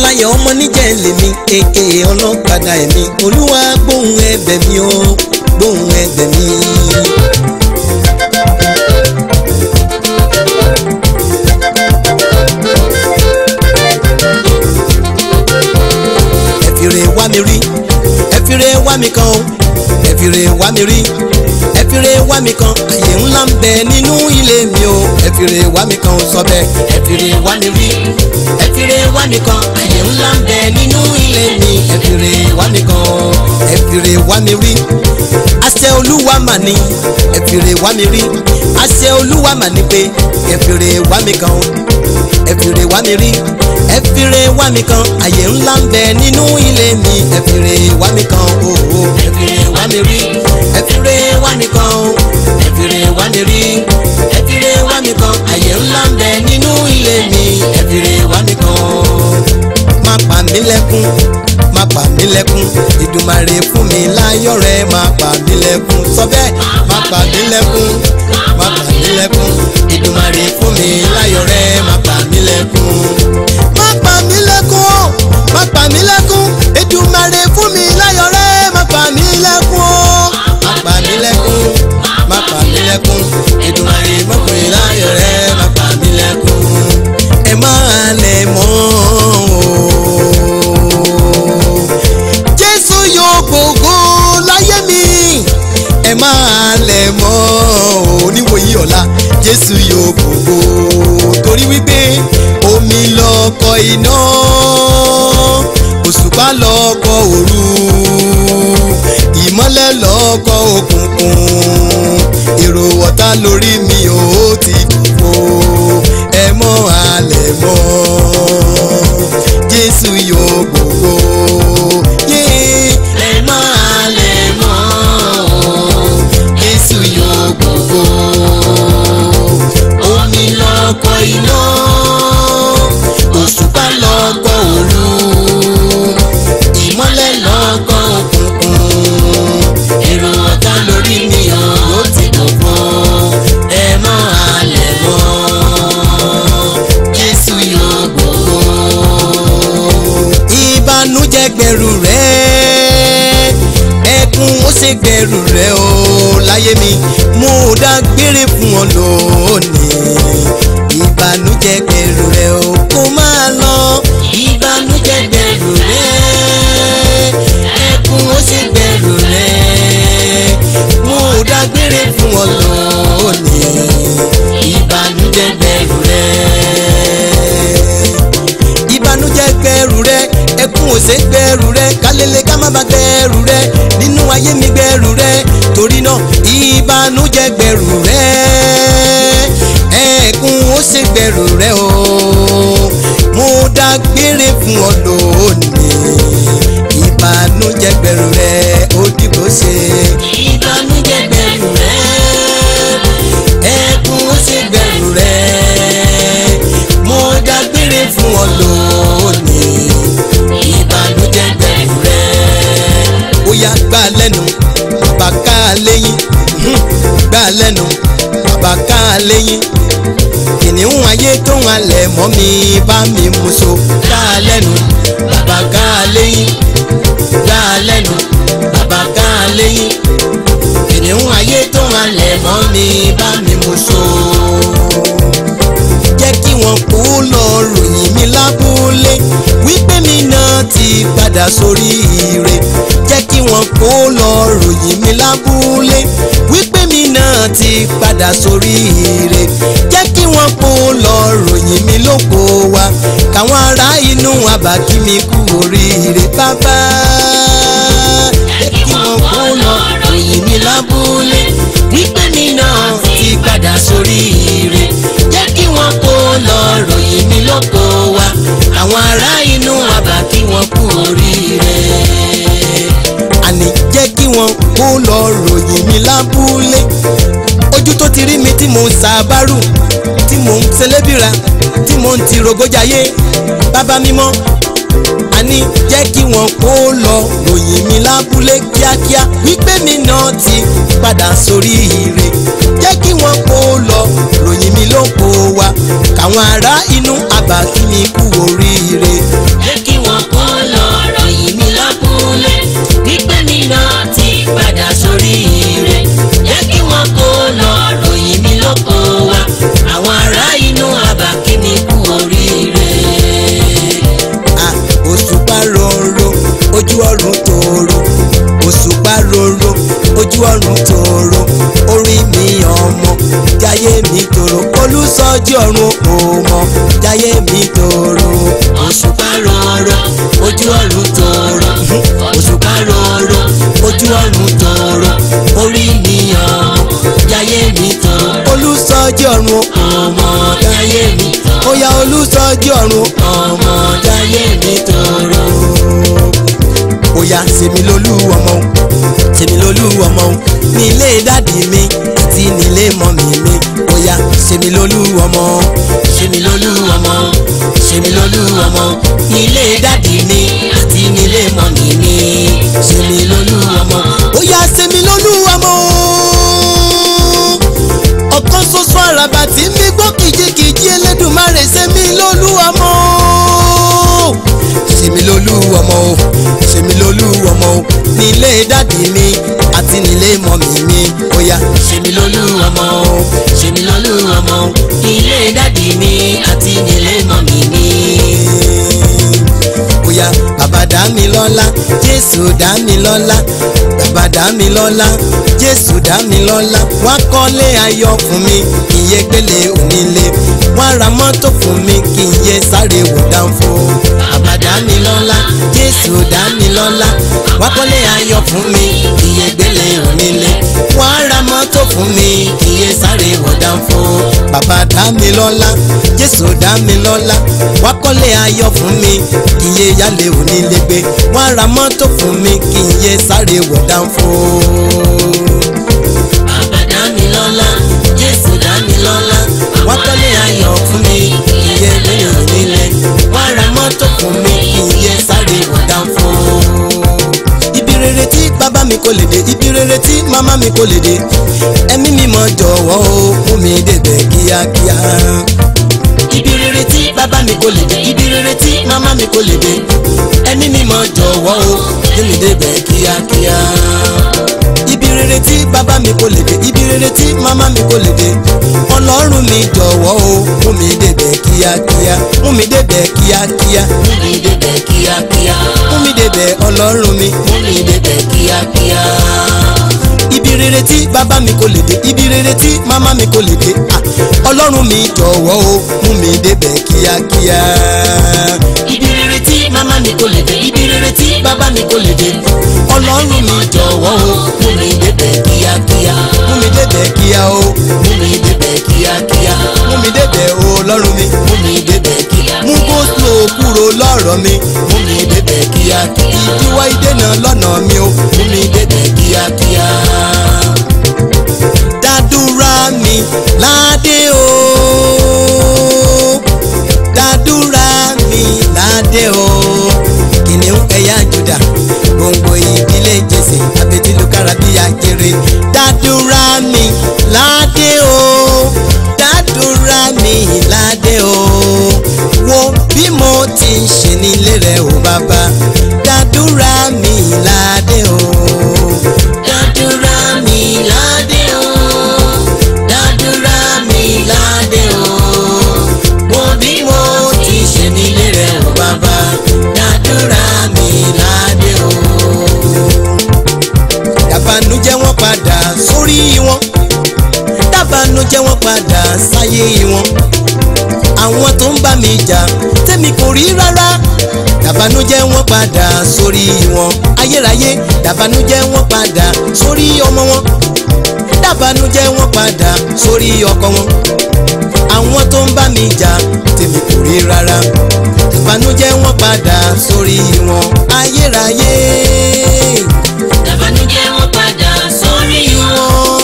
Fọláyọ̀ ọmọ níjẹ̀ lèmi aka ọlọ́kadà ẹ̀mí. Olúwa gbóhùn ẹ̀bẹ̀ mi o, gbóhùn ẹ̀bẹ̀ mi. Ẹ fìrè wá mi rí, ẹ fìrè wá mi kan o, ẹ fìrè wá mi rí, ẹ fìrè wá mi kan. Àyè ńlá ń bẹ nínú ilé mi o, ẹ fìrè wá mi kan sọ bẹ́ẹ̀. Ẹ fìrè wá mi rí, ẹ fìrè wá mi kan. Àyè ńlá ń bẹ nínú ilé mi, ẹ fìrè wá mi kan, ẹ fìrè wá mi rí. Àṣẹ Olúwa mà ní, ẹ fìrè wá mi rí. Àṣẹ Olúwa mà ní pé ẹ fìrè wá mi kan, ẹ fìrè wá mi rí, ẹ fìrè wá mi kan. Àyè ńlá ń bẹ nínú ilé mi, ẹ fìrè wá mi kan o, ẹ fìrè wá mi rí, ẹ fìrè wá mi kan o, ẹ fìrè wá mi rí, ẹ fìrè wá mi kan. Àyè ńlá ń bẹ nínú ilé mi, ẹ fìrè wá mi kan. Má pa mí lẹ́kún, má pa mí lẹ́kún, Ìdùmarè fún mi láyọ̀ rẹ̀. Má pa mí lẹ́kún sọ bẹ́ẹ̀. Má pa mí lẹ́kún, má pa mí lẹ́kún, Ìdùmarè fún mi láyọ̀ rẹ̀. Má pa mí lẹ́kún, má pa mí lẹ́kún, má pa mí lẹ́kún, Ìdùmarè fún mi láyọ̀ rẹ̀. Má pa mí lẹ́kún, má pa mí lẹ́kún, má pa mí lẹ́kún, Ìdùmarè fún mi láyọ̀ rẹ̀. Má pa mí lẹ́kún. Ẹ máa lẹ̀ mọ́ Jésù yóò gbogbo láyé mi. Ẹ máa lẹ̀ mọ́ oníwòyí ọ̀la. Jésù yóò gbogbo torí wípé omi lọkọ̀ iná, òṣùpá lọkọ̀ òru, ìmọ́lẹ̀ lọkọ̀ òkùnkùn. Èrò ọ̀tá lórí mi ò ti gbogbo. Ẹ mọ́ alẹ̀ mọ́ Jésù yóò gbogbo. Ẹ mọ́ alẹ̀ mọ́ Jésù yóò gbogbo. Omi lọkọ̀ iná, òṣùpá lọkọ̀ òru, ìmọ́lẹ̀ lọkọ̀ òkùnkùn. Èrò ọ̀tá lórí mi ò ti gbogbo. Ẹ mọ́ alẹ̀ mọ́ Jésù yóò gbogbo. Ìbànújẹ́ gbẹ̀rù rẹ̀, ẹkún ó ṣe gbẹ̀rù rẹ̀ o láyé mi. Mo dágbére fún ọ lónìí. Ìbànújẹ́ gbẹ̀rù rẹ̀ o kó máa lọ. Ìbànújẹ́ gbẹ̀rù rẹ̀, ẹkún ó ṣe gbẹ̀rù rẹ̀. Mo dágbére fún ọ lónìí. Ìbànújẹ́ gbẹ̀rù rẹ̀, ìbànújẹ́ gbẹ̀rù rẹ̀, ẹkún ó ṣe gbẹ̀rù rẹ̀. Kálẹ̀lẹ̀ ká má bà gbẹ̀rù rẹ̀ nínú ayé mi gbẹ̀rù rẹ̀. Torí náà ìbànújẹ́ gbẹ̀rù rẹ̀, ẹkún ó ṣe gbẹ̀rù rẹ̀ o. Mo dágbére fún ọ lónìí. Ìbànújẹ́ gbẹ̀rù rẹ̀ ó dìbò ṣe. Ìbànújẹ́ gbẹ̀rù rẹ̀, ẹkún ó ṣe gbẹ̀rù rẹ̀. Mo dágbére fún ọ lónìí. Ìbànújẹ́ gbẹ̀rù rẹ̀. Ó yá gbà lẹ́nu, bàbá ká lẹ́yìn. Gbà lẹ́nu, bàbá ká lẹ́yìn. Kìnìún ayé tó ń halẹ̀ mọ́ mi bá mi mú so. Ká lẹ́nu, bàbá ká lẹ́yìn. Gbà lẹ́nu, bàbá ká lẹ́yìn. Kìnìún ayé tó ń halẹ̀ mọ́ mi bá mi mú so. Jẹ́ kí wọ́n kó lọ ròyìn mi lábúlé wípé mi náà ti padà sórí ire. Jẹ́ kí wọ́n kó lọ ròyìn mi lábúlé wípé mi náà ti padà sórí ire. Jẹ́ kí wọ́n kó lọ ròyìn mi lóko wa, káwọn ará inú àbá kí mi kú oríire. Bàbá jẹ́ kí wọ́n kó lọ ròyìn mi lábúlé wípé mi náà ti padà sórí ire. Jẹ́ kí wọ́n kó lọ ròyìn mi lóko wa, àwọn ará inú àbá kí wọ́n kú oríire. Àní jẹ́ kí wọ́n kó lọ ròyìn mi lábúlé. Ojú tó ti rí mi tí mò ń ṣàbárù, tí mò ń ṣẹlẹ́bìrà, tí mò ń ti rògójayé. Bàbá mímọ́, àní jẹ́ kí wọ́n kó lọ ròyìn mi lábúlé kíákíá wípé mi náà ti padà sórí ire. Jẹ́ kí wọ́n kó lọ ròyìn mi lóko wa, káwọn ará inú àbá kí mi kú oríire. Jẹ́ kí ojú ọ̀run tòrò òṣùpá roro ojú ọ̀run tòrò orí mi ọmọ jayé mi tòrò olùsọjí ọ̀run òmọ jayé mi tòrò òṣùpá roro ojú ọ̀run tòrò òṣùpá roro ojú ọ̀run tòrò orí mi ọmọ jayé mi tòrò olùsọjí ọ̀run òmọ jayé mi tòrò óyá olùsọjí ọ̀run ọmọ jayé mi tòrò óyá sèmi lólú ọmọ sèmi lólú ọmọ nílé dádì mi àti nílé mọ́mì mi óyá sèmi lólú ọmọ sèmi lólú ọmọ sèmi lólú ọmọ nílé dádì mi àti nílé mọ́mì mi sèmi lólú ọmọ óyá sèmi lólú ọmọ ọ̀kan ṣoṣo àràbà tí mi gbọ́ kìjikìji Elédùmarè sèmi lólú ọmọ sèmi lólú ọmọ o sèmi lólú ọmọ o nílé dádì mi àti nílé mọ́mì mi óyá sèmi lólú ọmọ o sèmi lólú ọmọ o nílé dádì mi àti nílé mọ́mì mi óyá bàbá dá mi lọ́lá Jésù dá mi lọ́lá bàbá dá mi lọ́lá Jésù dá mi lọ́lá wá kọ́lé ayọ̀ fún mi kí n yé gbélé onílé wá ra mọ́tò fún mi kí n yé sáré wò dáńfó bàbá dá mi lọ́lá Jésù dá mi lọ́lá wá kọ́lé ayọ̀ fún mi kí n yé gbélé onílé wá ra mọ́tò fún mi kí n yé sáré wò dáńfó bàbá dá mi lọ́lá Jésù dá mi lọ́lá wá kọ́lé ayọ̀ fún mi kí n yé yálé onílé gbé wá ra mọ́tò fún mi kí n yé sáré wò dáńfó. Bàbá dá mi lọ́lá Jésù dá mi lọ́lá wá kọ́lé ayọ̀ fún mi kí n yé gbélé onílé wá ra mọ́tò fún mi kí n yé sáré wò dáńfó. Ibi rere tí bàbá mi kò lè dé ibi rere tí màmá mi kò lè dé ẹ̀mí mímọ́ jọ̀wọ́ o mú mi débẹ̀ kíákíá. Ibi rere tí bàbá mi kò lè dé ibi rere tí màmá mi kò lè dé ẹ̀mí mímọ́ jọ̀wọ́ o mú mi débẹ̀ kíákíá. Ibi rere tí bàbá mi kò lè dé ibi rere tí màmá mi kò lè dé Ọlọ́run mi jọ̀wọ́ o mú mi débẹ̀ kíákíá mú mi débẹ̀ kíákíá mú mi débẹ̀ kíákíá mú mi débẹ̀ Ọlọ́run mi mú mi débẹ̀ kíákíá. Ibi rere tí bàbá mi kò lè dé ibi rere tí màmá mi kò lè dé Ọlọ́run mi jọ̀wọ́ o mú mi débẹ̀ kíákíá. Ibi rere tí màmá mi kò lè dé ibi rere tí bàbá mi kò lè dé Ọlọ́run mi jọ̀wọ́ o mú mi débẹ̀ kíákíá mú mi débẹ̀ kíá o mú mi débẹ̀ kíákíá mú mi débẹ̀ o Ọlọ́run mi mú mi débẹ̀ kíá mú kó tó kúrò lọ́rọ̀ mi mú mi débẹ̀ kíákíá ìdíwọ́ ìdènà lọ́nà mi o mú mi débẹ̀ kíákíá. Dádúrà mi ládé o dádúrà mi ládé o kìnìún ẹ̀yà Júdà gbòǹgbò ìdílé Jésè abẹ́tílùkára bí ajere dádúrà mi ládé o dádúrà mi ládé o wo bí mo ti ń ṣe nílé rẹ̀ o bàbá dádúrà mi ládé o dádúrà mi ládé o dádúrà mi ládé o wo bí mo ti ń ṣe nílé rẹ̀ o bàbá dádúrà mi ládé o. Dàbànújẹ́ wọn padà sórí wọn dàbànújẹ́ wọn padà sáyé wọn àwọn tó ń bá mi jà tèmi kò rí rárá dàbànújẹ́ wọn padà sórí wọn ayérayé dàbànújẹ́ wọn padà sórí ọmọ wọn dàbànújẹ́ wọn padà sórí ọkọ wọn àwọn tó ń bá mi jà tèmi kò rí rárá dàbànújẹ́ wọn padà sórí wọn ayérayé dàbànújẹ́ wọn padà sórí wọn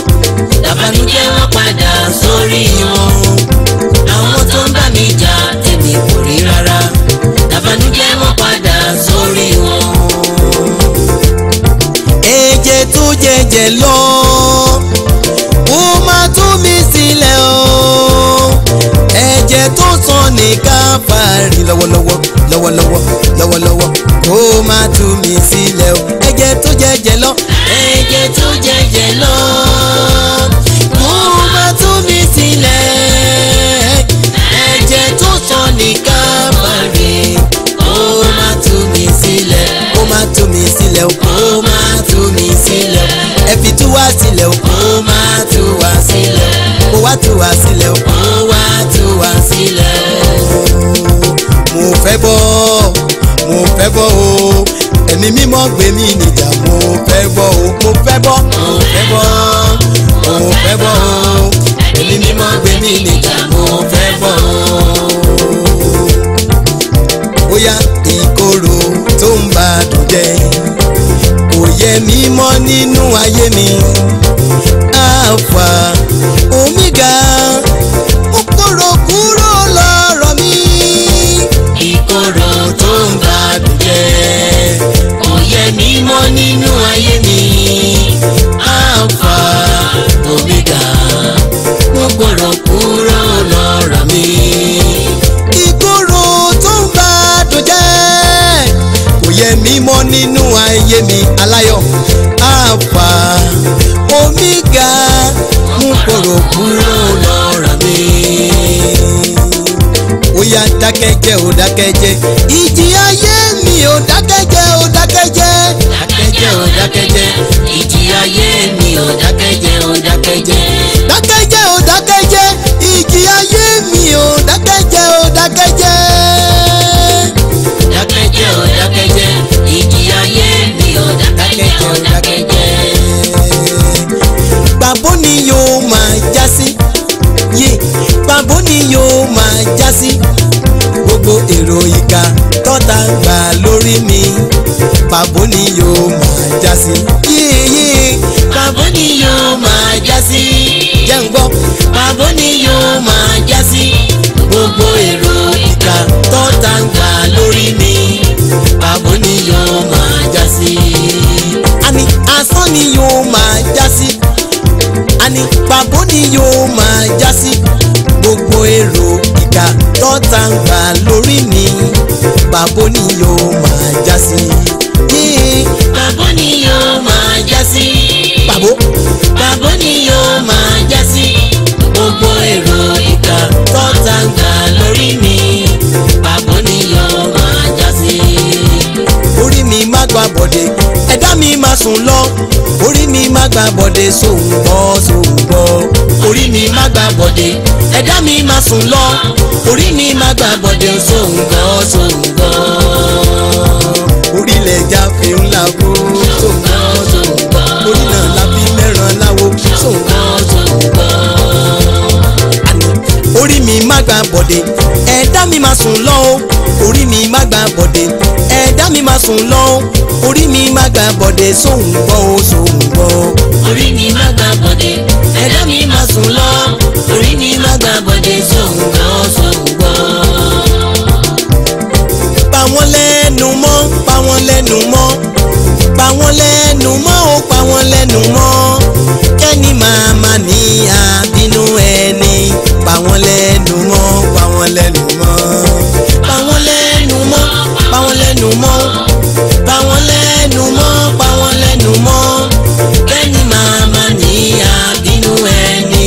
dàbànújẹ́ wọn padà sórí wọn àwọn tó ń bá mi jà tèmi kò rí rárá dàbànújẹ́ wọn padà sórí wọn. Ẹ̀jẹ̀ tó jẹ̀jẹ̀ lọ ó máa tú mi sílẹ̀ o ẹ̀jẹ̀ tó sàn ní Káfárì lọ́wọ́lọ́wọ́ lọ́wọ́lọ́wọ́ lọ́wọ́lọ́wọ́ ó máa tú mi sílẹ̀ o ẹ̀jẹ̀ tó jẹ̀jẹ̀ lọ ẹ̀jẹ̀ tó jẹ̀jẹ̀ lọ ó máa tú mi sílẹ̀ ẹ̀jẹ̀ tó sàn ní Káfárì ó máa tú mi sílẹ̀ ó máa tú fẹ́ bọ́ o ẹ̀mí mímọ́ gbé mi níjà mo fẹ́ bọ́ o mo fẹ́ bọ́ mo fẹ́ bọ́ mo fẹ́ bọ́ o ẹ̀mí mímọ́ gbé mi níjà mo fẹ́ bọ́ o. Bóyá ìkorò tó ń bá dùn jẹ́ kò yẹ mí mọ́ nínú ayé mi. Alpha Omega ó korò kúrò lọ́rọ̀ mi. Ìkorò tó ń bá dùn jẹ́ kò yẹ mí mọ́ nínú ayé mi. Alpha Omega ó korò kúrò lọ́rọ̀ mi. Ìkorò tó ń bá dùn jẹ́ kò yẹ mí mọ́ nínú ayé mi. Aláyọ̀ Alpha Omega mú korò kúrò lọ́rọ̀ mi. Ó yá dákẹ́jẹ́ ó dákẹ́jẹ́ ìjì ayé mi ó dákẹ́jẹ́ ó dákẹ́jẹ́. Dákẹ́jẹ́ ó dákẹ́jẹ́ ìjì ayé mi ó dákẹ́jẹ́ ó dákẹ́jẹ́. Dákẹ́jẹ́ ó dákẹ́jẹ́ ìjì ayé mi ó dákẹ́jẹ́ ó dákẹ́jẹ́. Dákẹ́jẹ́ ó dákẹ́jẹ́ ìjì ayé mi ó dákẹ́jẹ́ ó dákẹ́jẹ́. Pàbó ni yóò máa já sí, yé pàbó ni yóò máa já sí. Gbogbo èrò ìka tọ́ta gbà lórí mi, pàbó ni yóò máa já sí. Yéyé pàbó ni yóò máa já sí. Jẹ́ ń gbọ́ pàbó ni yóò máa já sí. Gbogbo èrò ìka tọ́ta gbà lórí mi, pàbó ni yóò máa já sí. Àní asán ni yóò máa já sí. Àní pàbó ni yóò máa já sí. Gbogbo èrò ìka tọ́ta ń gbà lórí mi, pàbó ni yóò máa já sí. Pàbó ni yóò máa já sí. Pàbó ni yóò máa já sí. Gbogbo èrò ìka tọ́ta ń gbà lórí mi, pàbó ni yóò máa já sí. Orí mi má gba bọ̀dé ẹ̀dá mi má sùn lọ. Orí mi má gba bọ̀dé sóhùngbọ́ sóhùngbọ́. Orí mi má gba bọ̀dé ẹ̀dá mi má sùn lọ. Orí mi má gba bọ̀dé sóhùngbọ́ sóhùngbọ́. Orílẹ̀ ẹja fi ń lago sóhùngbọ́ sóhùngbọ́. Orí náà la fi mẹ́ràn láwo sóhùngbọ́ sóhùngbọ́. Orí mi má gba bọ̀dé ẹ̀dá mi má sùn lọ o. Orí mi má gba bọ̀dé ẹ̀dá mi má sùn lọ o. Orí mi má gba bọ̀dé sóhùngbọ́ o sóhùngbọ́. Orí mi má gba bọ̀dé ẹ̀dá mi má sùn lọ. Orí mi má gba bọ̀dé sóhùngbọ́ sóhùngbọ́. Pa wọ́n lẹ́nu mọ́, pa wọ́n lẹ́nu mọ́, pa wọ́n lẹ́nu mọ́ o, pa wọ́n lẹ́nu mọ́. Kẹ́ni màmá ní àbínú ẹni. Pa wọ́n lẹ́nu mọ́, pa wọ́n lẹ́nu mọ́, pa wọ́n lẹ́nu mọ́, pa wọ́n lẹ́nu mọ́, pa wọ́n lẹ́nu mọ́, pa wọ́n lẹ́nu mọ́. Kẹ́ni màmá ní àbínú ẹni.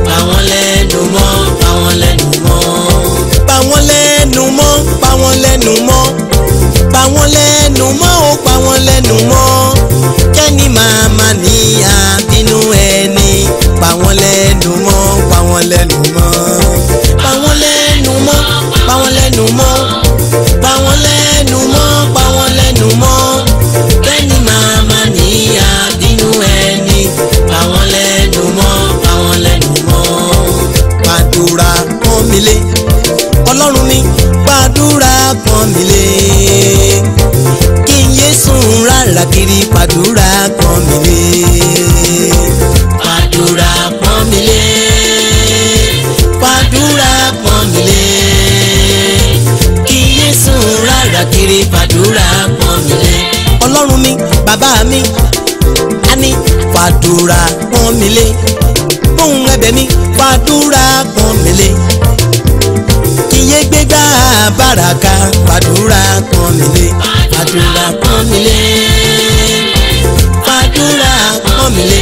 Pa wọ́n lẹ́nu mọ́, pa wọ́n lẹ́nu mọ́, pa wọ́n lẹ́nu mọ́, pa wọ́n lẹ́nu mọ́, pa wọ́n lẹ́nu mọ́ o, pa wọ́n lẹ́nu mọ́. Kẹ́ni màmá ní àbínú ẹni. Pa wọ́n lẹ́nu mọ́, pa wọ́n lẹ́nu mọ́, pa wọ́n lẹ́nu mọ́, pa wọ́n lẹ́nu mọ́, pa wọ́n lẹ́nu mọ́, pa wọ́n lẹ́nu mọ́. Kẹ́ni màmá ní àbínú ẹni. Pa wọ́n lẹ́nu mọ́, pa wọ́n lẹ́nu mọ́. Gbàdúrà pọ́n mi lé Ọlọ́run mi, gbàdúrà pọ́n mi lé. Kí n yé sùn rárá kiri, gbàdúrà pọ́n mi lé. Gbàdúrà pọ́n mi lé. Gbàdúrà pọ́n mi lé. Kí n yé sùn rárá kiri, gbàdúrà pọ́n mi lé. Ọlọ́run mi, bàbá mi, àní gbàdúrà pọ́n mi lé. Ohùn ẹ̀bẹ̀ mi, gbàdúrà pọ́n mi lé. Kí n yé gbégbá bàràkà, gbàdúrà pọ́n mi lé. Gbàdúrà pọ́n mi lé. Gbàdúrà pọ́n mi lé.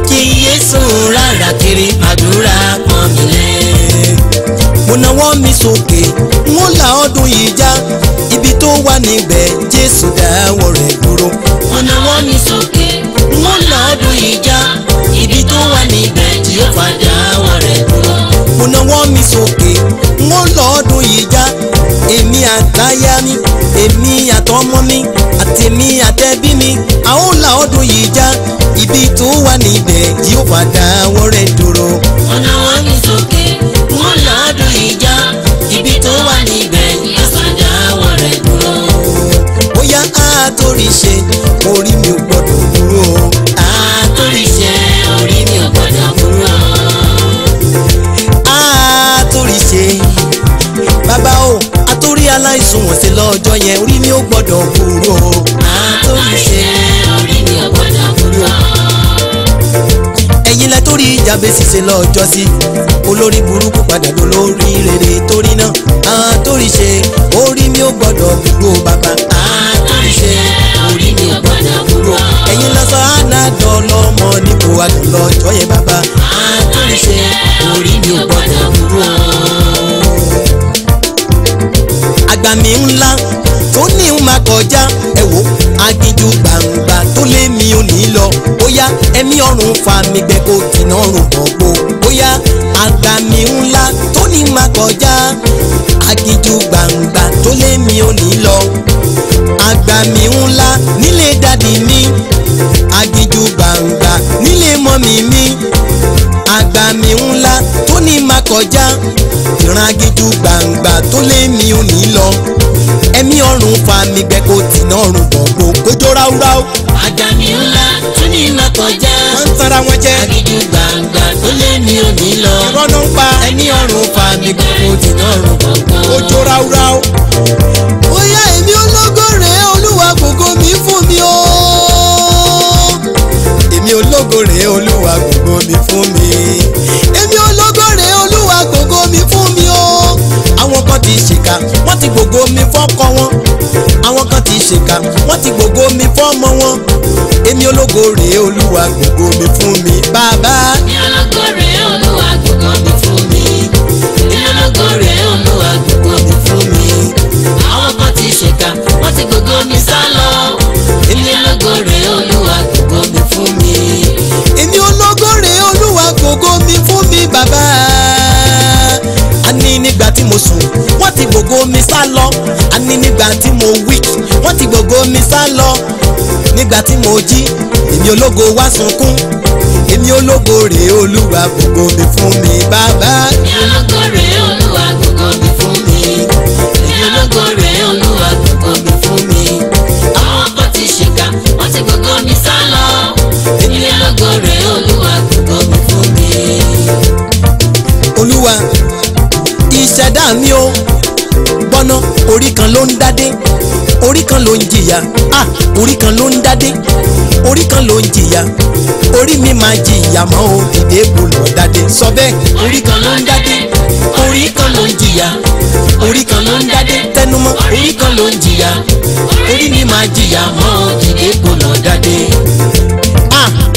Kí n yé sùn rárá kiri, gbàdúrà pọ́n mi lé. Mo nawọ́ mi sókè, n ó la ọdún yìí já. Ibi tó wà níbẹ̀ Jésù dáwọ́ rẹ̀ dúró. Mo nawọ́ mi sókè, n ó la ọdún yìí já. Ibi tó wà níbẹ̀ Jèhófà dáwọ́ rẹ̀ dúró. Mo nawọ́ mi sókè, n ó la ọdún yìí já. Èmi àtayá mi èmi àtọmọ mi àtèmi àtẹbí mi a ó la ọdún yìí já ibi tó wà níbẹ̀ yóò wá dáwọ́ rẹ̀ dúró. ọ̀nà wọn mi sókè wọ́n la ọdún yìí já ibi tó wà níbẹ̀ yóò wá dáwọ́ rẹ̀ dúró. bóyá àtòrí ṣe orí mi ò gbọ́dọ̀ kúrò. àtòrí ṣe orí mi ò gbọ́dọ̀ kúrò. àtòrí ṣe bàbá o àtòrí aláìsùn wọ̀n sí lọ́jọ́ yẹn orí mi ò gbọ́dọ̀ kúrò. àtòrí ṣe orí mi ò gbọ́dọ̀ kúrò. ẹ̀yin lẹ torí Jábésì ṣe lọ́jọ́ sí olórí burúkú padà lórí rere torí náà àtòrí ṣe orí mi ò gbọ́dọ̀ kúrò bàbá. àtòrí ṣe orí mi ò gbọ́dọ̀ kúrò. ẹ̀yin lọ sọ ànádọ́ lọ́mọ nípò àdùn lọ́jọ́ yẹn bàbá. àtòrí ṣe orí mi ò gbọ́dọ̀ kúrò. àgbà mi ńlá tó ní ń máa kọjá ẹ wò aginjù gbàǹgbà tó lé mi ò ní lọ bóyá ẹ̀mí ọ̀run fa mi gbẹ kó kìnà ọ̀run gbogbo bóyá àgbà mi ńlá tó ní ń máa kọjá aginjù gbàǹgbà tó lé mi ò ní lọ àgbà mi ńlá nílé dádì mi aginjù gbàǹgbà nílé mọ́mì mi àgbà mi ńlá tó ní máa kọjá ìran aginjù gbàǹgbà tó lé mi ò ní lọ ẹ̀mí ọ̀run fa mi gbẹ kó tìǹà ọ̀run gbọ̀ngbò kójó ráúráú. àgbà mi ńlá tó ní máa kọjá. wọ́n ń tara wọn jẹ́. aginjù gbàǹgbà tó lé mi ò ní lọ. irọ́ ló ń pa. ẹ̀mí ọ̀run fa mi gbẹ kó tìǹà ọ̀run gbọ̀ngbò. kójó ráúráú. bóyá èmi ológo rèé olúwa gbogbo mi fún mi o. èmi ológo rèé olúwa gbogbo mi fún mi. èmi ológo rèé olúwa gbogbo mi fún mi o. àwọn kan ti ṣèkà wọ́n ti gbogbo mi fọ́kọ wọn. àwọn kan ti ṣèkà wọ́n ti gbogbo mi fọ́mọ wọn. èmi ológo rèé olúwa gbogbo mi fún mi bàbá. èmi ológo rèé olúwa gbogbo mi fún mi. èmi ológo rèé olúwa gbogbo mi fún mi. àwọn kan ti ṣèkà wọ́n ti gbogbo mi sá lọ. èmi ológo rèé olúwa gbogbo mi fún mi. èmi ológo rèé olúwa gbogbo mi fún mi bàbá. àní nígbà tí mo sùn wọ́n ti gbogbo mi sá lọ. àní nígbà tí mo weak wọ́n ti gbogbo mi sá lọ. nígbà tí mo jí èmi ológo wá sunkún. èmi ológo rèé olúwa gbogbo mi fún mi bàbá. èmi ológo rèé olúwa gbogbo mi fún mi. èmi ológo rèé olúwa gbogbo mi fún mi. àwọn kan ti ṣèkà wọ́n ti gbogbo mi sá lọ. èmi ológo rèé olúwa gbogbo mi fún mi. olúwa ìṣẹ̀dá mi o gbọ́ná orí kan ló ń dádé orí kan ló ń jìyà orí kan ló ń dádé orí kan ló ń jìyà orí mi máa jìyà mọ́ o dìde kò lọ dádé sọ bẹ́ẹ̀. orí kan ló ń dádé orí kan ló ń jìyà orí kan ló ń dádé tẹnumọ́ orí kan ló ń jìyà orí mi máa jìyà mọ́ dìde kò lọ dádé.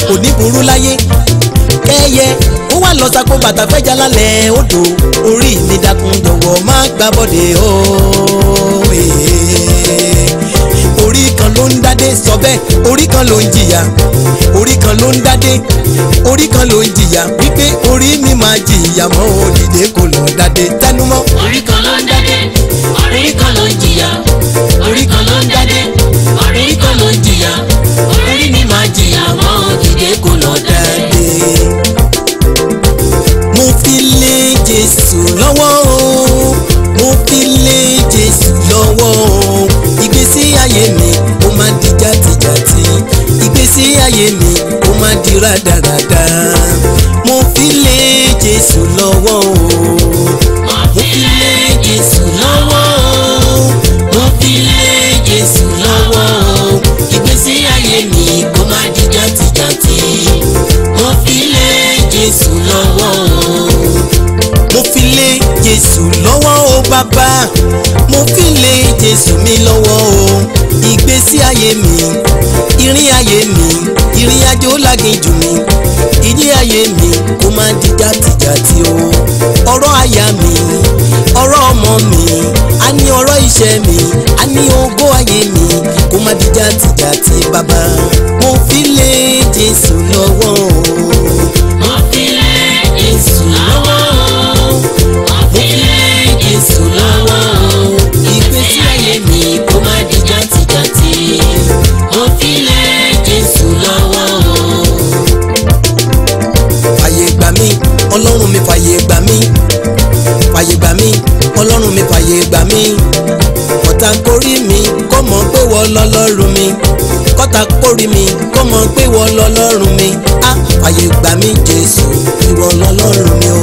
kò ní burú láyé kẹ́yẹ ó wà lọ sako bàtà fẹ́jà lálẹ́ odò orí mi dákun jọ̀wọ́ má gbá bọ́dé o. orí kan ló ń dádé sọ bẹ́ẹ̀ orí kan ló ń jìyà orí kan ló ń dádé orí kan ló ń jìyà wípé orí mi máa jìyà mọ́ òdìdé kò lọ dádé tẹnumọ́. orí kan ló ń dádé orí kan ló ń jìyà orí kan ló ń dádé orí kan ló ń jìyà orí mi máa jìyà mọ́ dìde kò lọ dádé. mo fi lé Jésù lọ́wọ́ o mo fi lé Jésù lọ́wọ́ o ìgbésí ayé mi ó máa di jàtijàti ìgbésí ayé mi ó máa di rádaràda mo fi lé Jésù lọ́wọ́ o mo fi lé Jésù lọ́wọ́ o mo fi lé Jésù lọ́wọ́ o ìgbésí ayé mi kó má di jàtijàti mo fi lé Jésù lọ́wọ́ o. mo fi lé Jésù lọ́wọ́ o bàbá mo fi lé Jésù mi lọ́wọ́ o ìgbésí ayé mi ìrìn ayé mi ìrìn àjò láginjù mi ìrìn ayé mi kó má di jàtijàti o ọ̀rọ̀ aya mi ọ̀rọ̀ ọmọ mi àní ọ̀rọ̀ iṣẹ́ mi àní ògo ayé mi kó má di jàtijàti bàbá mo fi lé Jésù lọ́wọ́ o. mo fi lé Jésù lọ́wọ́ o mo fi lé Jésù lọ́wọ́ o ìgbésí ayé mi kó má fàyè gbà mí kọ́tà kórí mi kó mọ̀ pé wọ́n lọ́lọ́run mi kọ́tà kórí mi kó mọ̀ pé wọ́n lọ́lọ́run mi á fàyè gbà mí Jésù ìwọ lọ́lọ́run mi o.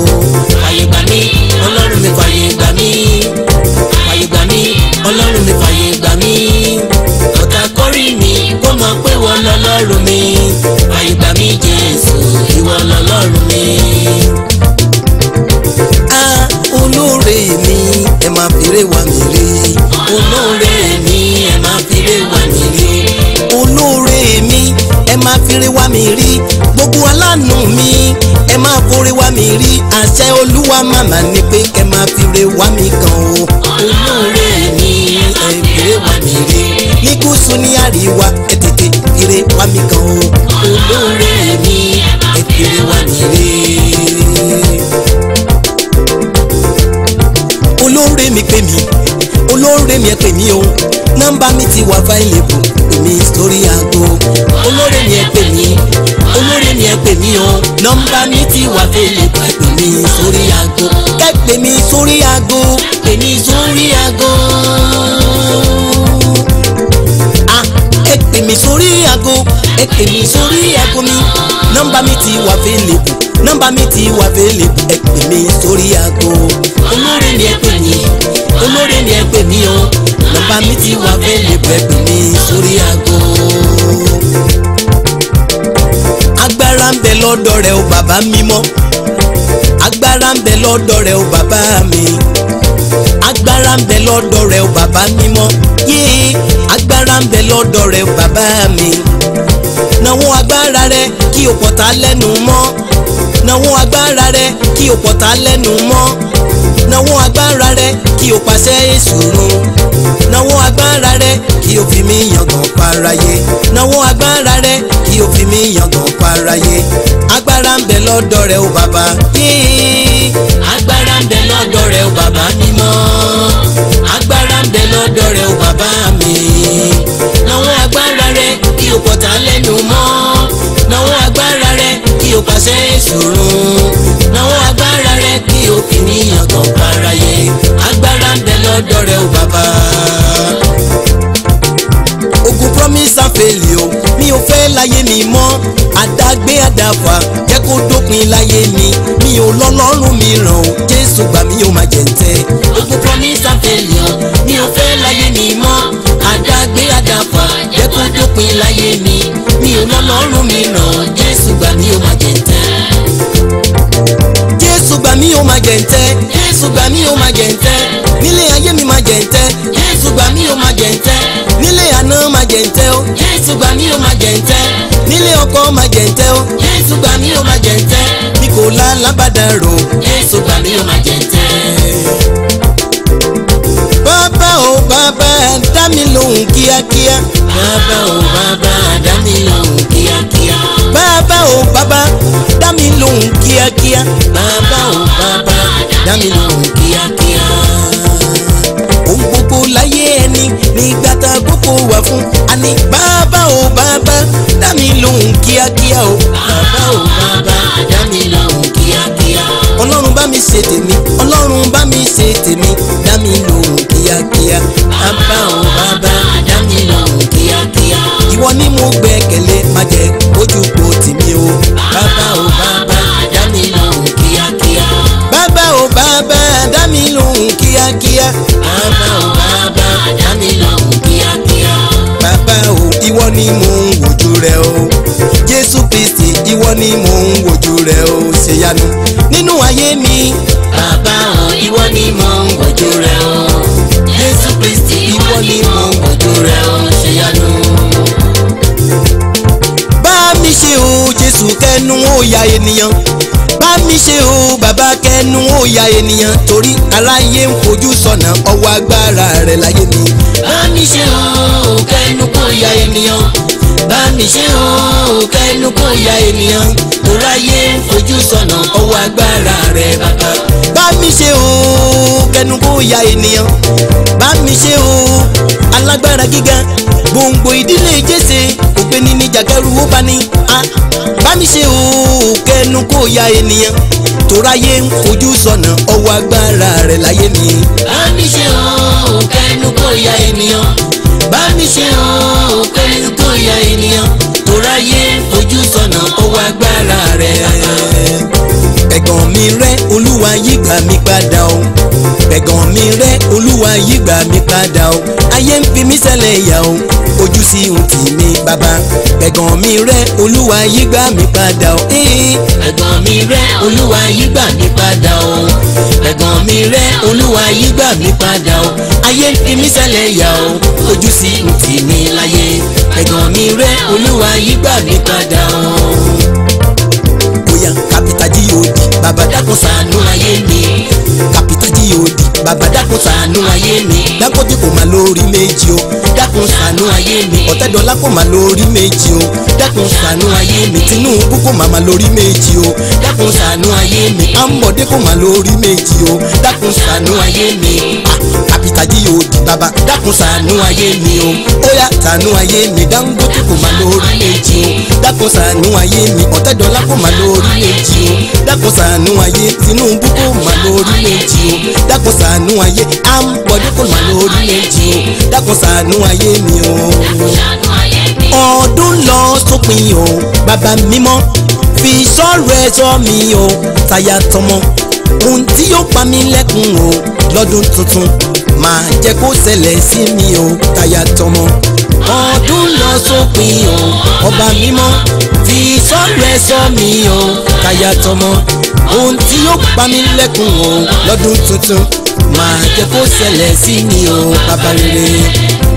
fàyè gbà mí Ọlọ́run mi, fàyè gbà mí, fàyè gbà mí Ọlọ́run mi, fàyè gbà mí. kọ́tà kórí mi kó mọ̀ pé wọ́n lọ́lọ́run mi, fàyè gbà mí Jésù ìwọ lọ́lọ́run mi. Olóore mi ẹ máa fèrè wá mi rí. Olóore mi ẹ máa fèrè wá mi rí. Olóore mi ẹ máa fèrè wá mi rí. Gbogbo aláàánú mi ẹ máa fòrè wá mi rí. Àṣẹ Olúwa màmá ni pé kẹ máa fèrè wá mi kan o. Olóore mi ẹ fèrè wá mi rí. Ní gúúsù ní àríwá ẹ tètè fèrè wá mi kan o. Olóore mi ẹ fèrè wá mi rí. Olóore mi pè mí, olóore mi ẹ pè mí o. Nọ́mbà mi ti wà available, èmi sórí aago. Olóore mi ẹ pè mí, olóore mi ẹ pè mí o. Nọ́mbà mi ti wà available, pè mí sórí aago. ẹ pè mí sórí aago. Pè mí sórí aago. Ẹ pè mí sórí aago, ẹ pè mí sórí aago mi. Nọ́mbà mi ti wà available, nọ́mbà mi ti wà available, ẹ pè mí sórí aago. Olóore mi ẹ pè mí, olóore mi ẹ pè mí o. Nọ́mbà mi ti wà available, ẹ pè mí sórí aago. Agbára ń bẹ lọ́dọ̀ rẹ o bàbá mímọ́, agbára ń bẹ lọ́dọ̀ rẹ o bàbá mi, agbára ń bẹ lọ́dọ̀ rẹ o bàbá mímọ́, yéé agbára ń bẹ lọ́dọ̀ rẹ o bàbá mi. Nawọ́ agbára rẹ kí o pọ̀tá lẹ́nu mọ́, nawọ́ agbára rẹ kí o pọ̀tá lẹ́nu mọ́, nawọ́ agbára rẹ kí o pàṣẹ èṣù run, nawọ́ agbára rẹ kí o fi mí yangàn fáráyé, nawọ́ agbára rẹ kí o fi mí yangàn fáráyé. Agbára ń bẹ lọ́dọ̀ rẹ o bàbá, agbára ń bẹ lọ́dọ̀ rẹ o bàbá mímọ́, agbára ń bẹ lọ́dọ̀ rẹ o bàbá mi. Nawọ́ agbára rẹ kí o pọ̀tá lẹ́nu mọ́, nawọ́ agbára rẹ kí o pàṣẹ èṣù run, nawọ́ agbára rẹ kí o fi mí yangàn fáráyé. Agbára ń bẹ lọ́dọ̀ rẹ o bàbá. ogun promise and failure mi ò fẹ́ láyé mi mọ́, àdágbé àdáfà jẹ́ kó dópin láyé mi ò lọ́lọ́run mìíràn o, Jésù gbà mí ó máa jẹ̀ǹtẹ́. Ogun promise and failure mi ò fẹ́ láyé mi mọ́, àdágbé àdáfà jẹ́ kó dópin láyé mi ò lọ́lọ́run mìíràn, Jésù gbà mí ó máa jẹ̀ǹtẹ́. Jésù gbà mí ó máa jẹ̀ǹtẹ́. Jésù gbà mí ó máa jẹ̀ǹtẹ́. Nílé ayé mi máa jẹ̀ǹtẹ́. Jésù gbà mí ó máa jẹ̀ǹtẹ́. Nílé àná máa jẹ̀ǹtẹ́ o. Jésù gbà mí ó máa jẹ̀ǹtẹ́. Nílé ọkọ máa jẹ̀ǹtẹ́ o. Jésù gbà mí ó máa jẹ̀ǹtẹ́. Bí kò lálábàdà rò. Jésù gbà mí ó máa jẹ̀ǹtẹ́. Bàbá o bàbá dá mi lóhùn kíákíá. Bàbá o bàbá dá mi lóhùn kíákíá. Bàbá o bàbá dá mi lóhùn kíákíá. Bàbá o bàbá dá mi lóhùn kíákíá. Ohun gbogbo láyé ẹni nígbà tá a gbogbo wà fún. Àní bàbá o bàbá dá mi lóhùn kíákíá o. Bàbá o bàbá dá mi lóhùn kíákíá. Ọlọ́run bá mi ṣe tèmi, Ọlọ́run bá mi ṣe tèmi, dá mi lóhùn kíákíá. Bàbá o bàbá dá mi lóhùn kíákíá. Ìwọ ni mo gbẹ́kẹ̀lé, má jẹ́ ojú kò tì mí o. Bàbá o bàbá dá mi lóhùn kíákíá. Bàbá o bàbá dá mi lóhùn kíákíá. Bàbá o bàbá dá mi lóhùn kíákíá. Bàbá o ìwọ ni mò ń wojú rẹ o. Jésù Kristi ìwọ ni mò ń wojú rẹ o. Ṣèyanu nínú ayé mi. Bàbá o ìwọ ni mò ń wojú rẹ o. Jésù Kristi ìwọ ni mò ń wojú rẹ o. Ṣèyanu. Bá mi ṣe o Jésù kẹnu ó ya ènìyàn. Bá mi ṣe o bàbá kẹnu ó ya ènìyàn. Torí aráyé ń fojú sọ́nà ọwọ́ agbára rẹ láyé mi. Bá mi ṣe o kẹnu kó ya ènìyàn. Bá mi ṣe o kẹnu kó ya ènìyàn. Toráyé ń fojú sọ́nà ọwọ́ agbára rẹ bàbá. Bá mi ṣe o kẹnu kó ya ènìyàn. Bá mi ṣe o agbára gíga gbòǹgbò ìdílé Jésè ògbéni níjà kẹrù ó bá ní. bá mi ṣe o kẹnu kó ya ènìyàn toráyé ń fojú sọ́nà ọwọ́ agbára rẹ̀ láyé mi. bá mi ṣe o kẹnu kó ya ènìyàn. bá mi ṣe o kẹnu kó ya ènìyàn toráyé ń fojú sọ́nà ọwọ́ agbára rẹ̀. ẹ̀gàn mi rẹ́ Olúwa yí gbà mí padà o. ẹ̀gàn mi rẹ́ Olúwa yí gbà mí padà o. ayé ń fi mí sẹ́lẹ̀ yà o ojú sí ohun tì mí bàbá. ẹ̀gàn mi rẹ́ Olúwa yí gbà mí padà o. ẹ̀gàn mi rẹ́ Olúwa yí gbà mí padà o. ẹ̀gàn mi rẹ́ Olúwa yí gbà mí padà o. ayé ń fi mí sẹ́lẹ̀ yà o ojú sí ohun tì mí láyé. ẹ̀gàn mi rẹ́ Olúwa yí gbà mí padà o. bóyá kápítà G.O.D bàbá dákun ṣàánú ayé mi. kápítà G.O.D bàbá dákun ṣàánú ayé mi. Dangote kò má lórí méjì o dákun ṣàánú ayé mi. Ọ̀tẹ́dọ́lá kò má lórí méjì o dákun ṣàánú ayé mi. Tinubu kò má lórí méjì o dákun ṣàánú ayé mi. Ambode kò má lórí méjì o dákun ṣàánú ayé mi. kápítà G.O.D bàbá dákun ṣàánú ayé mi o. óyá ṣàánú ayé mi. Dangote kò má lórí méjì o dákun ṣàánú ayé mi. Ọ̀tẹ́dọ́lá kò má lórí méjì o dákun ṣàánú ayé. Tinubu kò má lórí méjì o dákun ṣàánú ayé. Ambode kò má lórí méjì o dákun ṣàánú ayé mi o. ọdún lọ sópin o bàbá mímọ́ fi sọ́ọ̀rọ̀ ẹ̀ sọ mi o táyà tọmọ. ohun tí yóò pa mí lẹ́kùn o lọ́dún tuntun máa jẹ́ kó ṣẹlẹ̀ sí mi o táyà tọmọ. ọdún lọ sópin o ọba mímọ́ fi sọ́ọ̀rọ̀ ẹ̀ sọ mi o táyà tọmọ. ohun tí yóò pa mí lẹ́kùn o lọ́dún tuntun máa jẹ́ kó ṣẹlẹ̀ sí mi o bàbá rere.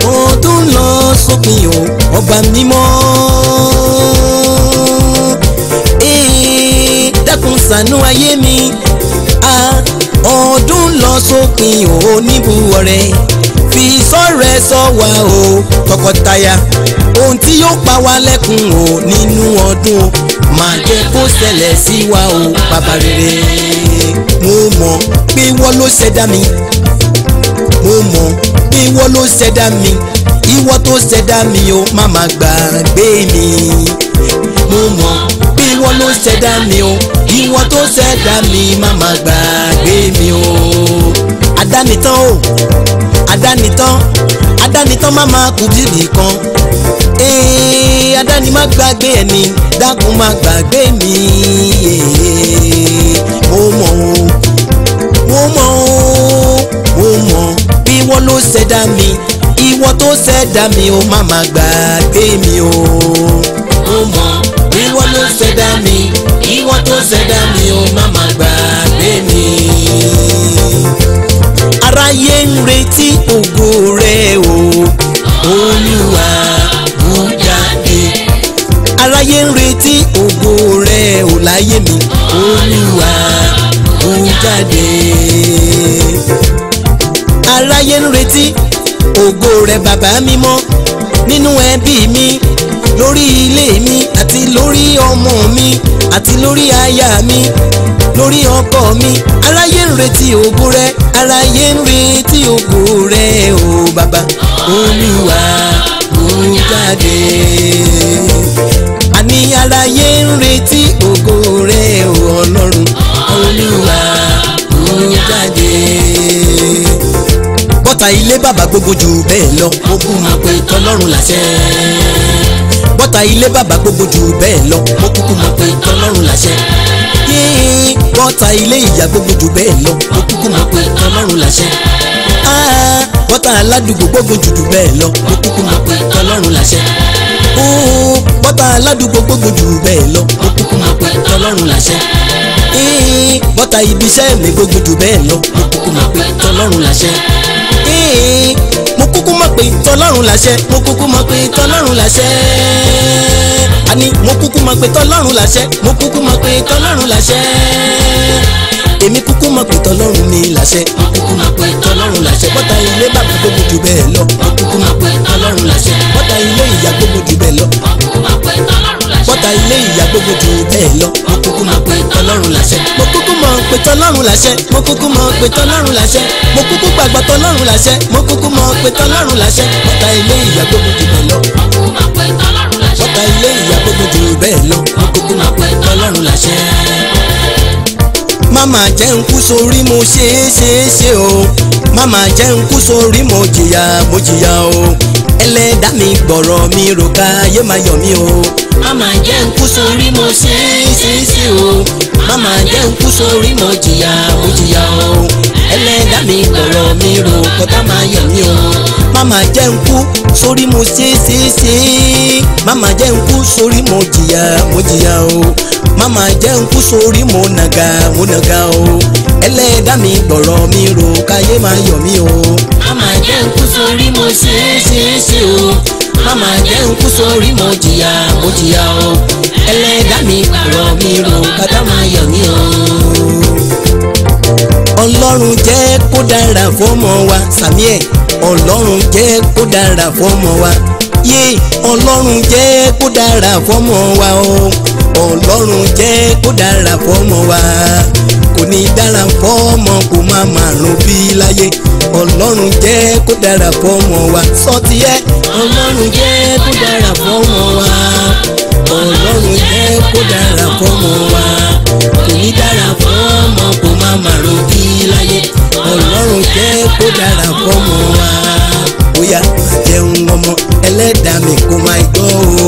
ọdún lọ sópin o ọba mímọ́ dákun ṣàánú ayé mi. ọdún lọ sópin o oníbùwọ̀ rẹ̀ fi sọ́ọ̀rọ̀ ẹ̀ sọ wá o tọkọtaya. ohun tí yóò pa wá lẹ́kùn o nínú ọdún o máa jẹ́ kó ṣẹlẹ̀ sí wa o bàbá rere. mo mọ̀ pé wọ́n ló ṣẹ̀dá mi. mo mọ̀ pé wọ́n ló ṣẹ̀dá mi. ìwọ tó ṣẹ̀dá mi o má má gbàgbé mi. mo mọ̀ pé wọ́n ló ṣẹ̀dá mi o. ìwọ tó ṣẹ̀dá mi má má gbàgbé mi o. adánitán o adánitán adánitán má má kú bíbí kan. adáni má gbàgbé ẹni dákun má gbàgbé mi. mo mọ̀ o mo mọ̀ o mo mọ̀ bí wọ́n ló ṣẹ̀dá mi. ìwọ tó ṣẹ̀dá mi o má má gbàgbé mi o. mo mọ̀ bí wọ́n ló ṣẹ̀dá mi. ìwọ tó ṣẹ̀dá mi o má má gbàgbé mi. aráyé ń retí ògo rẹ o Olúwa bú jáde. aráyé ń retí ògo rẹ o láyé mi. Olúwa bú jáde. aráyé ń retí ògo rẹ bàbá mímọ́ nínú ẹbí mi lórí ilé mi àti lórí ọmọ mi àti lórí aya mi lórí ọkọ mi. aráyé ń retí ògo rẹ aráyé ń retí ògo rẹ o bàbá. Olúwa bú jáde. àní aráyé ń retí ògo rẹ o Ọlọ́run. Olúwa bú jáde. bọ́tà ilé bàbá gbogbo jù bẹ́ẹ̀ lọ. mo kú mọ̀ pé tọlọ́run láṣẹ. bọ́tà ilé bàbá gbogbo jù bẹ́ẹ̀ lọ. mo kúkú mọ̀ pé tọlọ́run láṣẹ. bọ́tà ilé ìyá gbogbo jù bẹ́ẹ̀ lọ. mo kúkú mọ̀ pé tọlọ́run láṣẹ. bọ́tà aládùúgbò gbogbo jù bẹ́ẹ̀ lọ. mo kúkú mọ̀ pé tọlọ́run láṣẹ. bọ́tà aládùúgbò gbogbo jù bẹ́ẹ̀ lọ. mo kúkú mọ̀ pé tọlọ́run láṣẹ. bọ́tà ibiṣẹ́ mi gbogbo jù bẹ́ẹ̀ lọ. mo kúkú mọ̀ pé tọlọ́run láṣẹ. mo kúkú mọ̀ pé tọlọ́run láṣẹ. mo kúkú mọ̀ pé tọlọ́run láṣẹ. àní mo kúkú mọ̀ pé tọlọ́run láṣẹ. mo kúkú mọ̀ pé tọlọ́run láṣẹ. èmi kúkú mọ̀ pé tọlọ́run mi láṣẹ. mo kúkú mọ̀ pé tọlọ́run láṣẹ. bọ́tà ilé bàbá gbogbo jù bẹ́ẹ̀ lọ. mo kúkú mọ̀ pé tọlọ́run láṣẹ. bọ́tà ilé ìyá gbogbo jù bẹ́ẹ̀ lọ. mo kúkú mọ̀ pé tọlọ́run láṣẹ. bọ́tà ilé ìyá gbogbo jù bẹ́ẹ̀ lọ. mo kúkú mọ̀ pé tọlọ́run láṣẹ. mo kúkú mọ̀ pé tọ́lọ́run láṣẹ mo kúkú mọ̀ pé tọ́lọ́run láṣẹ mo kúkú gbàgbọ́ tọ́lọ́run láṣẹ mo kúkú mọ̀ pé tọ́lọ́run láṣẹ ọ̀tá ilé ìyá gbogbo jù bẹ́ẹ̀ lọ ọ̀tá ilé ìyá gbogbo jù bẹ́ẹ̀ lọ mo kúkú mọ̀ pé tọ́lọ́run láṣẹ. Mama jẹ́ ń kú sórí mo ṣe o mama jẹ́ ń kú sórí mo jìyà o ẹlẹ́dàá mi gbọ̀rọ̀ mi rò ká ayé máa yọ̀ mí o. Mama jẹ́ ń kú sórí mo ṣe o mama jẹ́ ń kú sórí mo jìyà o ẹlẹ́dàá mi gbọ̀rọ̀ mi rò kọ́tà máa yọ̀ mí o. Mama jẹ́ ń kú sórí mo ṣe mama jẹ́ ń kú sórí mo jìyà o mama jẹ́ ń kú sórí mo nàga o ẹlẹ́dàá mi gbọ̀rọ̀ mi rò káyé máa yọ̀ mí o. Mama jẹ́ ń kú sórí mo ṣe o mama jẹ́ ń kú sórí mo jìyà o ẹlẹ́dàá mi gbọ̀rọ̀ mi rò kọ́tà máa yọ̀ mí o. Ọlọ́run jẹ́ kó dára fọ́mọ wa Samuel Ọlọ́run jẹ́ kó dára fọ́mọ wa Ọlọ́run jẹ́ kó dára fọ́mọ wa o Ọlọ́run jẹ́ kó dára fọ́mọ wa kò ní dára fọ́mọ kò má márùn bí láyé Ọlọ́run jẹ́ kó dára fọ́mọ wa sọtí ẹ Ọlọ́run jẹ́ kó dára fọ́mọ wa Ọlọ́run jẹ́ kó dára fọ́mọ wa kò ní dára fọ́mọ kò má márùn bí láyé Ọlọ́run jẹ́ kó dára fọ́mọ wa bóyá jẹun ọmọ ẹlẹ́dàá mi kò máa gbọ́ o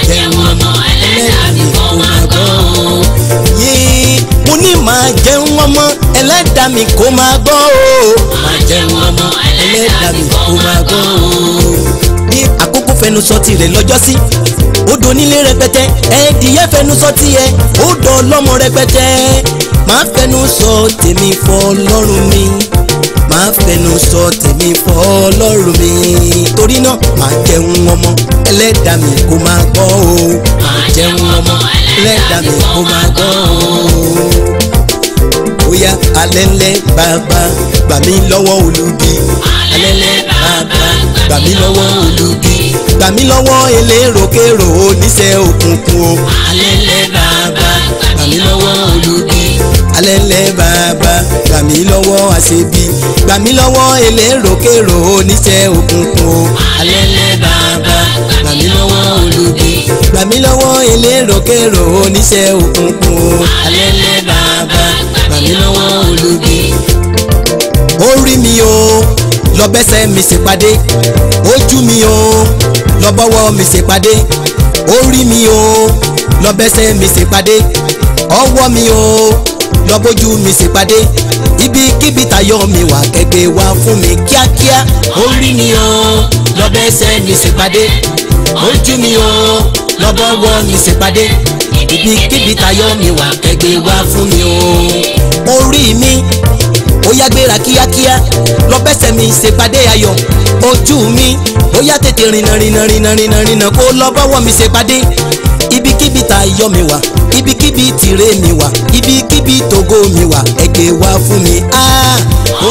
jẹun ọmọ ẹlẹ́dàá mi kò máa gbọ́ o. Mo ní máa jẹun ọmọ ẹlẹ́dàá mi kò máa gbọ́ o máa jẹun ọmọ ẹlẹ́dàá mi kò máa gbọ́ o. Bí àkókò fẹnu sọ tirẹ̀ lọ́jọ́ sí odò nílé rẹpẹtẹ ẹ̀ẹ́dìyẹ fẹnu sọ tiẹ̀ odò ọlọ́mọ rẹpẹtẹ máa fẹnu sọ tèmi fọ́ Ọlọ́run mi máa fẹnu sọ tèmi fọ́ Ọlọ́run mi torí náà máa jẹun ọmọ ẹlẹ́dàá mi kò máa gbọ́ o máa jẹun ọmọ ẹlẹ́dàá mi kò máa gbọ́ o. Bóyá alẹ́lẹ́ bàbá gbà mí lọ́wọ́ olubi alẹ́lẹ́ bàbá gbà mí lọ́wọ́ olubi gbà mí lọ́wọ́ elérokèrò oníṣẹ́ òkùnkùn o alẹ́lẹ́ bàbá gbà mí lọ́wọ́ olubi alẹ́lẹ́ bàbá gbà mí lọ́wọ́ àṣebí gbà mí lọ́wọ́ elérokèrò oníṣẹ́ òkùnkùn o alẹ́lẹ́ bàbá gbà mí lọ́wọ́ olubi gbà mí lọ́wọ́ elérokèrò oníṣẹ́ òkùnkùn o alẹ́lẹ́ bàbá gbà mí lọ́wọ́ olubi. Orí mi o lọ bẹ́sẹ̀ mi ṣèpàdé ojú mi o lọ bọ́wọ́ mi ṣèpàdé orí mi o lọ bẹ́sẹ̀ mi ṣèpàdé ọwọ́ mi o lọ bójú mi ṣèpàdé ibikíbi tayọ̀ mi wà kẹgbẹ́ wá fún mi kíákíá. Orí mi o lọ bẹ́sẹ̀ mi ṣèpàdé ojú mi o lọ bọ́wọ́ mi ṣèpàdé ibikíbi tayọ̀ mi wà kẹgbẹ́ wá fún mi o. Orí mi ó yá gbéra kíákíá lọ bẹ́sẹ̀ mi ṣèpàdé ayọ̀ ojú mi ó yá tètè rìnà kó lọ bọ́wọ́ mi ṣèpàdé ibikíbi tayọ̀ mi wà ibikíbi tìrẹ mi wà ibikíbi tògo mi wà ẹgbẹ́ wá fún mi.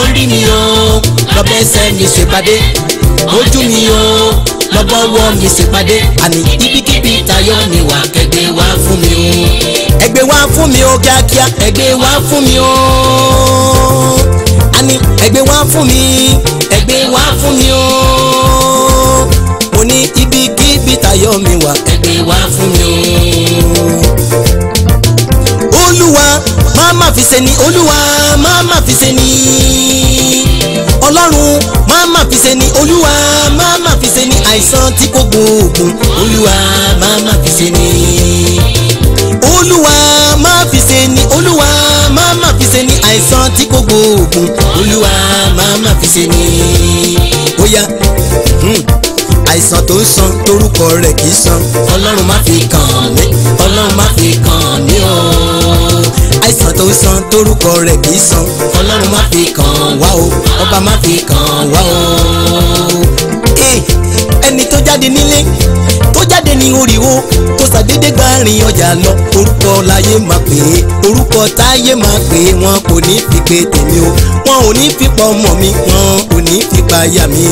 Orí mi o lọ bẹ́sẹ̀ mi ṣèpàdé ojú mi o lọ bọ́wọ́ mi ṣèpàdé àní ibikíbi tayọ̀ mi wà kẹgbẹ́ wá fún mi o. Ẹgbẹ́ wá fún mi o kíákíá ẹgbẹ́ wá fún mi o àní ẹgbẹ́ wá fún mi ẹgbẹ́ wá fún mi o. Mo ní ibikíbi tayọ̀ mi wà ẹgbẹ́ wá fún mi o. Olúwa má má fi ṣe ni Olúwa má má fi ṣe ni Ọlọ́run má má fi ṣe ni Olúwa má má fi ṣe ni àìsàn tí kò gbóògùn Olúwa má má fi ṣe ni. Olúwa má fi ṣe ni Olúwa má má fi ṣe ni àìsàn tí kò gbóògùn Olúwa má má fi ṣe ni. Bóyá àìsàn tó ń san torúkọ rẹ̀ kì í san Ọlọ́run má fi kàn mí Ọlọ́run má fi kàn mí o. àìsàn tó ń san torúkọ rẹ̀ kì í san Ọlọ́run má fi kàn wá o ọba má fi kàn wá o. Ẹni tó jáde nílé tó jáde ní oríwo tó ṣàdédé gbá rìn ọjà lọ orúkọ láyé máa pè é orúkọ táyé máa pè é wọn kò ní fi pè tèmi o wọn ò ní fi pa ọmọ mi wọn ò ní fi pa aya mi.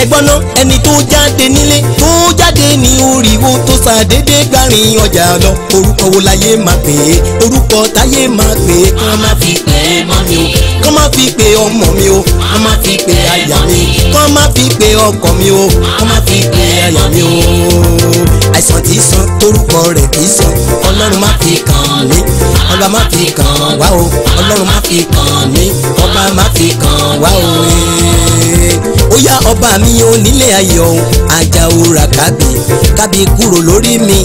ẹgbọ́n náà ẹni tó jáde nílé tó jáde ní oríwo tó ṣàdédé gbàrin ọjà lọ orúkọ wo láyé máa pè é orúkọ táyé máa pè é kán má fi pè é mọ́ mi o kán má fi pè ọmọ mi o kán má fi pè aya mi kán má fi pè ọkọ mi o kán má fi pè aya mi o àìsàn tí san torúkọ rẹ̀ kì í san ọlọ́run má fi kàn mí ọba má fi kàn wá o ọlọ́run má fi kàn mí ọba má fi kàn wá o ó yá ọba mi ò nílé ayọ̀ Àjàó kábí kúrò lórí mi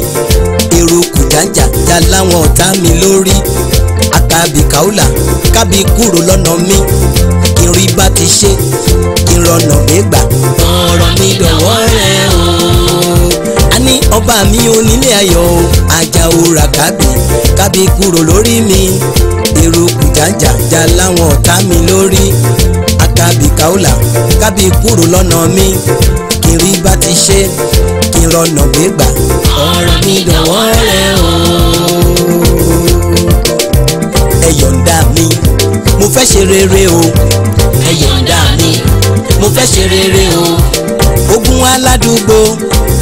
èrò kùjàjà já láwọn ọ̀tá mi lórí àkàbí káúlà kábí kúrò lọ́nà mi kí n rí bá ti ṣe kí n rọnà gbégbà ọ̀rọ̀ mi dọ̀wọ́ rẹ̀ o. a ní ọba mi ò nílé ayọ̀ Àjàó kábí kúrò lórí mi èrò kùjàjà já láwọn ọ̀tá mi lórí àkàbí káúlà kábí kúrò lọ́nà mi kí n rí bá ti ṣe kí n rọnà gbégbà ọ̀rọ̀ mi dọ̀wọ́ rẹ̀ o. ẹ yọ̀ǹda mi mo fẹ́ ṣe rere o ẹ yọ̀ǹda mi mo fẹ́ ṣe rere o. ogun aládùúgbò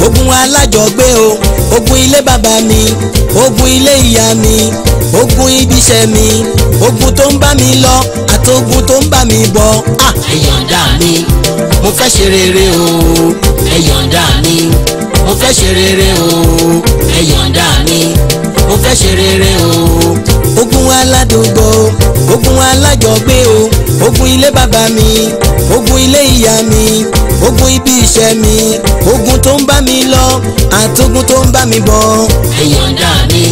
ogun alájọgbé o ogun ilé bàbá mi ogun ilé ìyá mi ogun ibiṣẹ́ mi ogun tó ń bá mi lọ àtogun tó ń bá mi bọ̀ ẹ yọ̀ǹda mi mo fẹ́ ṣe rere o. ẹ yọ̀ǹda mi mo fẹ́ ṣe rere o. ẹ yọ̀ǹda mi mo fẹ́ ṣe rere o. ogun aládùúgbò ogun alájọgbé o ogun ilé bàbá mi ogun ilé ìyá mi ogun ibi iṣẹ́ mi ogun tó ń bá mi lọ àtogun tó ń bá mi bọ̀ ẹ yọ̀ǹda mi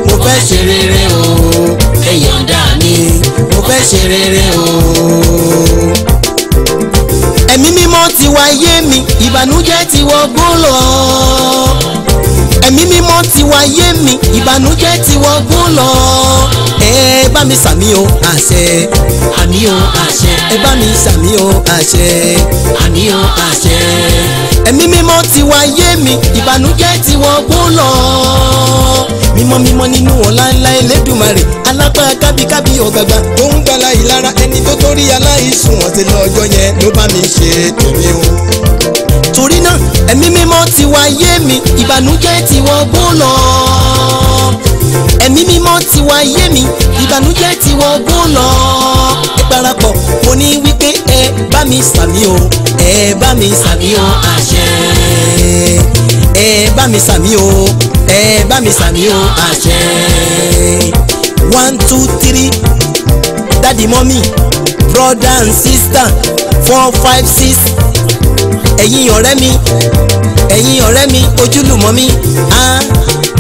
mo fẹ́ ṣe rere o. ẹ yọ̀ǹda mi mo fẹ́ ṣe rere o. ẹ̀mí mímọ́ ti wá yé mi ìbànújẹ́ ti wọgbó lọ ẹ̀mí mímọ́ ti wá yé mi ìbànújẹ́ ti wọgbó lọ ẹ bá mi sàmí o àṣẹ àmì o àṣẹ ẹ bá mi sàmí o àṣẹ àmì o àṣẹ ẹ̀mí mímọ́ ti wá yé mi ìbànújẹ́ ti wọgbó lọ mímọ́ mímọ́ nínú ọlá ńlá Elédùmarè alápá kábíkábí ọ̀gbàgbà tó ń gbàlà ìlara ẹni tó torí aláìsùn ọ̀sẹ̀ lọ́jọ́ yẹn ló bá mi ṣe tèmi o. torí náà ẹ̀mí mímọ́ ti wá yé mi ìbànújẹ́ ti wọgbó lọ ẹ̀mí mímọ́ ti wá yé mi ìbànújẹ́ ti wọgbó lọ ẹ parapọ̀ mo ní wípé ẹ bá mi sàmí o ẹ bá mi sàmí o àṣẹ ẹ bá mi sàmí o ẹ bá mi sàmí o àṣẹ 1 2 3 daddy mommy brother and sister 4 5 6 ẹ̀yin ọ̀rẹ́ mi ojúlùmọ̀ mi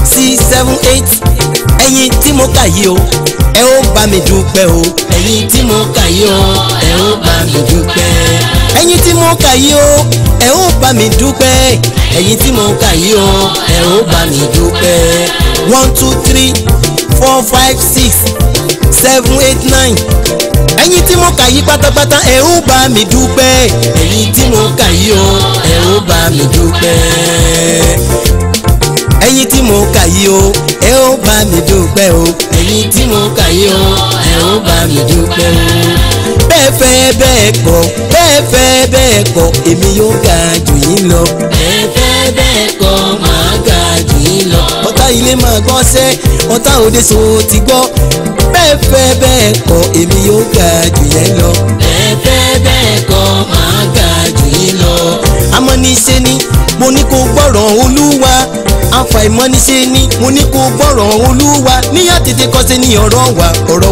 6 7 8 ẹ̀yin tí mo kà yìí o ẹ ó bá mi dúpẹ́ o ẹ̀yin tí mo kà yìí o ẹ ó bá mi dúpẹ́. ẹ̀yin tí mo kà yìí o ẹ ó bá mi dúpẹ́ ẹ̀yin tí mo kà yìí o ẹ ó bá mi dúpẹ́. 1 2 3 4 5 6 7 8 9 ẹ̀yin tí mo kà yìí pátápátá ẹ ó bá mi dúpẹ́ ẹ̀yin tí mo kà yìí o ẹ ó bá mi dúpẹ́. ẹ̀yin tí mo kà yìí o ẹ ó bá mi dúpẹ́ o ẹ̀yin tí mo kà yìí o ẹ ó bá mi dúpẹ́ o. bẹ́ẹ̀ fẹ́ bẹ́ẹ̀ kọ̀ bẹ́ẹ̀ fẹ́ bẹ́ẹ̀ kọ̀ èmi yóò ga jù yín lọ. bẹ́ẹ̀ fẹ́ bẹ́ẹ̀ kọ́ máa ga jù yín lọ. ọ̀tá ilé máa gbọ́ sẹ́ ọ̀tá òde so ti gbọ́ bẹ́ẹ̀ fẹ́ bẹ́ẹ̀ kọ̀ èmi yóò ga jù yẹn lọ. bẹ́ẹ̀ fẹ́ bẹ́ẹ̀ kọ́ máa ga jù yín lọ. amọ̀niṣe ni mo ní kó gbọ́rọ̀ Olúwa àfàìmọ̀niṣe ni mo ní kó gbọ́rọ̀ Olúwa níyà tètè kọ́sẹ́ ní ọ̀rọ̀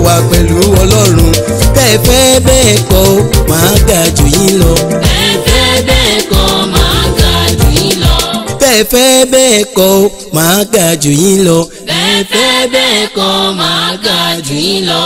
wa pẹ̀lú Ọlọ́run bẹ́ẹ̀ fẹ́ bẹ́ẹ̀ kọ́ máa ga jù yín lọ. bẹ́ẹ̀ fẹ́ bẹ́ẹ̀ kọ́ máa ga jù yín lọ. bẹ́ẹ̀ fẹ́ bẹ́ẹ̀ kọ́ máa ga jù yín lọ. bẹ́ẹ̀ fẹ́ bẹ́ẹ̀ kọ́ máa ga jù yín lọ.